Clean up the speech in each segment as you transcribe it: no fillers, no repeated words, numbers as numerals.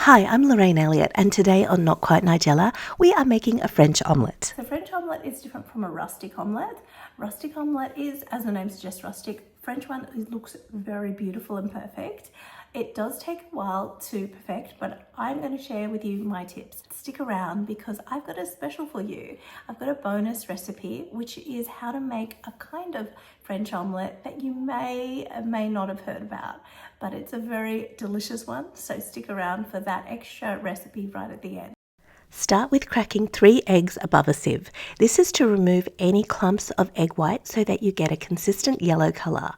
Hi, I'm Lorraine Elliott, and today on Not Quite Nigella, we are making a French omelette. The French omelette is different from a rustic omelette. Rustic omelette is, as the name suggests, rustic. French one looks very beautiful and perfect. It does take a while to perfect, but I'm going to share with you my tips. Stick around because I've got a special for you. I've got a bonus recipe, which is how to make a kind of French omelette that you may not have heard about, but it's a very delicious one. So stick around for that extra recipe right at the end. Start with cracking 3 eggs above a sieve. This is to remove any clumps of egg white so that you get a consistent yellow colour.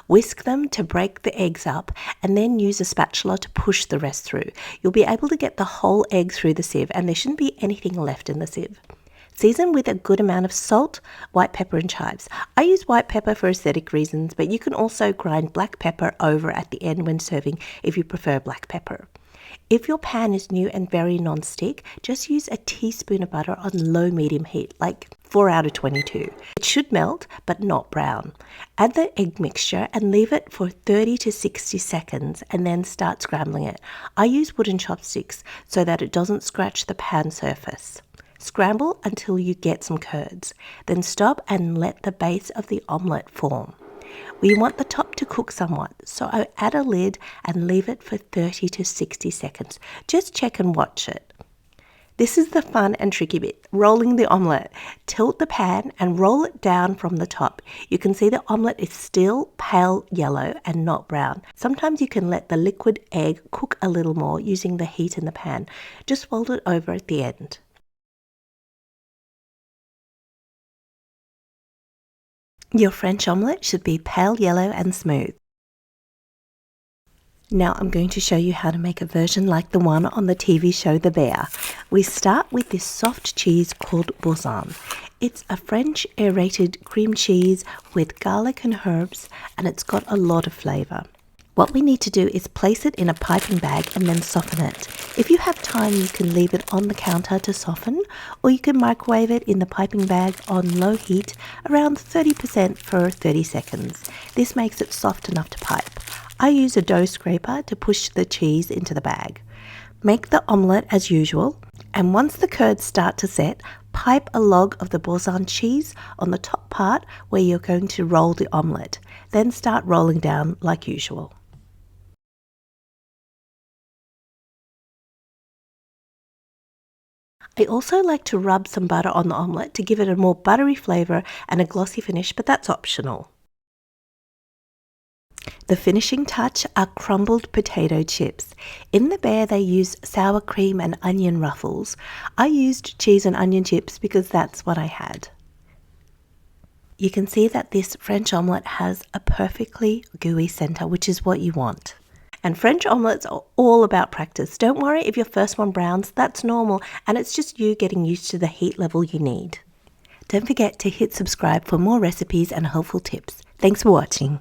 Whisk them to break the eggs up and then use a spatula to push the rest through. You'll be able to get the whole egg through the sieve and there shouldn't be anything left in the sieve. Season with a good amount of salt, white pepper and chives. I use white pepper for aesthetic reasons, but you can also grind black pepper over at the end when serving if you prefer black pepper. If your pan is new and very non-stick, just use a teaspoon of butter on low-medium heat, like 4 out of 22. It should melt, but not brown. Add the egg mixture and leave it for 30 to 60 seconds and then start scrambling it. I use wooden chopsticks so that it doesn't scratch the pan surface. Scramble until you get some curds. Then stop and let the base of the omelette form. We want the top to cook somewhat, so I add a lid and leave it for 30 to 60 seconds. Just check and watch it. This is the fun and tricky bit, rolling the omelette. Tilt the pan and roll it down from the top. You can see the omelette is still pale yellow and not brown. Sometimes you can let the liquid egg cook a little more using the heat in the pan. Just fold it over at the end. Your French omelette should be pale yellow and smooth. Now I'm going to show you how to make a version like the one on the TV show The Bear. We start with this soft cheese called boursin. It's a French aerated cream cheese with garlic and herbs, and it's got a lot of flavour. What we need to do is place it in a piping bag and then soften it. If you have time, you can leave it on the counter to soften, or you can microwave it in the piping bag on low heat around 30% for 30 seconds. This makes it soft enough to pipe. I use a dough scraper to push the cheese into the bag. Make the omelette as usual, and once the curds start to set, pipe a log of the boursin cheese on the top part where you're going to roll the omelette. Then start rolling down like usual. I also like to rub some butter on the omelette to give it a more buttery flavour and a glossy finish, but that's optional. The finishing touch are crumbled potato chips. In the Bear they use sour cream and onion ruffles. I used cheese and onion chips because that's what I had. You can see that this French omelette has a perfectly gooey centre, which is what you want. And French omelettes are all about practice. Don't worry if your first one browns, that's normal, and it's just you getting used to the heat level you need. Don't forget to hit subscribe for more recipes and helpful tips. Thanks for watching.